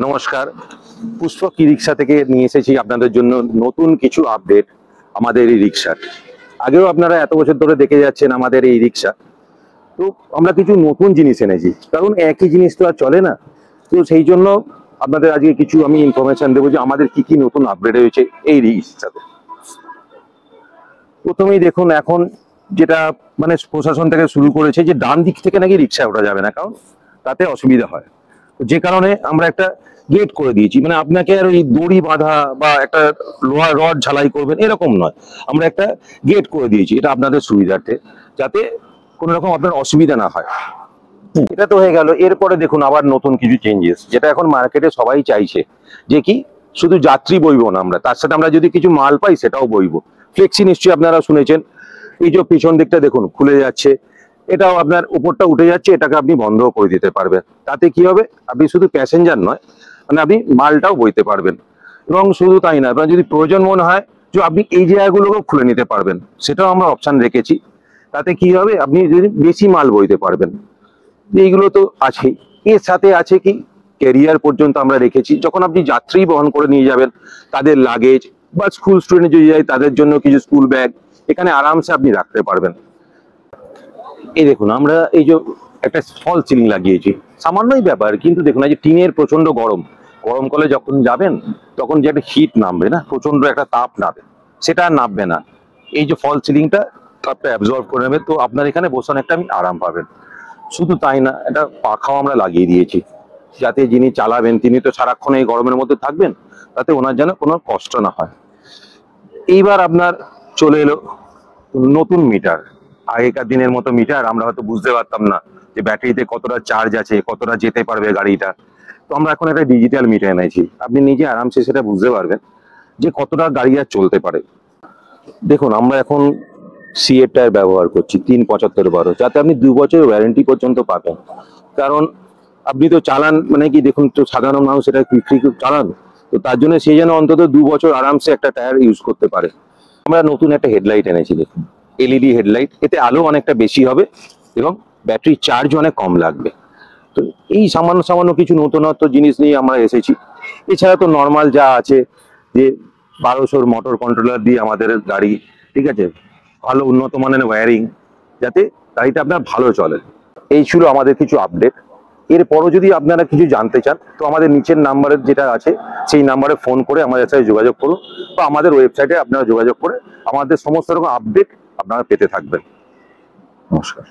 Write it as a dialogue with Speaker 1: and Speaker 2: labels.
Speaker 1: নমস্কার, পুষ্পক ই রিক্সা থেকে নিয়ে এসেছি আপনাদের জন্য নতুন কিছু আপডেট আমাদের এই রিক্সার। আগেও আপনারা এত বছর ধরে দেখে যাচ্ছেন আমাদের এই রিক্সা। তো আমরা কিছু নতুন জিনিস এনেছি, কারণ একই জিনিস তো আর চলে না। তো সেই জন্য আপনাদের আজকে কিছু আমি ইনফরমেশন দেবো যে আমাদের কি কি নতুন আপডেট হয়েছে এই রিক্সাতে। প্রথমেই দেখুন, এখন যেটা মানে প্রশাসন থেকে শুরু করেছে যে ডান দিক থেকে নাকি রিক্সা ওঠা যাবে না, কারণ তাতে অসুবিধা হয়। যে কারণে আমরা একটা গেট করে দিয়েছি, মানে আপনাকে আর ওই দড়ি বাঁধা বা একটা লোহার রড ঝালাই করবেন এরকম নয়, আমরা একটা গেট করে দিয়েছি। এটা আপনাদের সুবিধার্থে, যাতে কোনো রকম আপনার অসুবিধা না হয়। এটা তো হয়ে গেল। এরপরে দেখুন আবার নতুন কিছু চেঞ্জেস, যেটা এখন মার্কেটে সবাই চাইছে, যে কি শুধু যাত্রী বইবো না, আমরা তার সাথে আমরা যদি কিছু মাল পাই সেটাও বইবো। ফ্লেক্সি নিশ্চয়ই আপনারা শুনেছেন। এই যে পিছন দিকটা দেখুন খুলে যাচ্ছে, এটাও আপনার উপরটা উঠে যাচ্ছে, এটাকে আপনি বন্ধ করে দিতে পারবেন। তাতে কি হবে, আপনি শুধু প্যাসেঞ্জার নয়, মানে আপনি মালটাও বইতে পারবেন। এবং শুধু তাই না, আপনার যদি প্রয়োজন মনে হয় যে আপনি এই জায়গাগুলোকেও খুলে নিতে পারবেন, সেটাও আমরা অপশন রেখেছি। তাতে কি হবে, আপনি যদি বেশি মাল বইতে পারবেন। এইগুলো তো আছেই, এর সাথে আছে কি ক্যারিয়ার পর্যন্ত আমরা রেখেছি। যখন আপনি যাত্রী বহন করে নিয়ে যাবেন, তাদের লাগেজ বা স্কুল স্টুডেন্ট যদি যায় তাদের জন্য কিছু স্কুল ব্যাগ এখানে আরামসে আপনি রাখতে পারবেন। এই দেখুন, আমরা এই যে একটা ফল সিলিং লাগিয়েছি, সামান্যই ব্যাপার, কিন্তু দেখুন এই যে টিনের প্রচন্ড গরমকালে যখন যাবেন তখন যে একটা হিট নামবে না, প্রচন্ড একটা তাপ নামবে, সেটা আর নামবে না। এই যে ফল সিলিংটা তাপটা অ্যাবজর্ব করে নেবে, তো আপনার এখানে বসানো একটা আরাম পাবেন। শুধু তাই না, একটা পাখাও আমরা লাগিয়ে দিয়েছি, যাতে যিনি চালাবেন তিনি তো সারাক্ষণ এই গরমের মধ্যে থাকবেন, তাতে ওনার যেন কোনো কষ্ট না হয়। এইবার আপনার চলে এলো নতুন মিটার। আগেকার দিনের মতো মিটার আমরা হয়তো বুঝতে পারতাম না যে ব্যাটারিতে কতটা চার্জ আছে, কতটা যেতে পারবে গাড়িটা। তো আমরা এখন একটা ডিজিটাল মিটার এনেছি, আপনি নিজে আরামসে সেটা বুঝতে পারবেন যে কতটা গাড়ি আর চলতে পারে। দেখুন, আমরা এখন সিএর টায়ার ব্যবহার করছি 375/12, যাতে আপনি 2 বছর ওয়ারেন্টি পর্যন্ত পাবেন। কারণ আপনি তো চালান, মানে কি দেখুন তো, সাধারণ মানুষ এটা বিক্রি চালান, তো তার জন্য সে যেন অন্তত 2 বছর আরামসে একটা টায়ার ইউজ করতে পারে। আমরা নতুন একটা হেডলাইট এনেছি, দেখুন এলইডি হেডলাইট। এতে আলো অনেকটা বেশি হবে এবং ব্যাটারি চার্জ অনেক কম লাগবে। তো এই সামান্য সামান্য কিছু নতুনত্ব জিনিস নিয়ে আমরা এসেছি। এছাড়া তো নর্মাল যা আছে, যে 1200 মোটর কন্ট্রোলার দিয়ে আমাদের গাড়ি, ঠিক আছে, ভালো উন্নত মানের ওয়্যারিং, যাতে গাড়িটা আপনার ভালো চলে। এই ছিল আমাদের কিছু আপডেট। এরপরও যদি আপনারা কিছু জানতে চান, তো আমাদের নিচের নাম্বারের যেটা আছে সেই নাম্বারে ফোন করে আমাদের সাথে যোগাযোগ করুন, বা আমাদের ওয়েবসাইটে আপনারা যোগাযোগ করে আমাদের সমস্ত রকম আপডেট আপনারা পেতে থাকবেন। নমস্কার।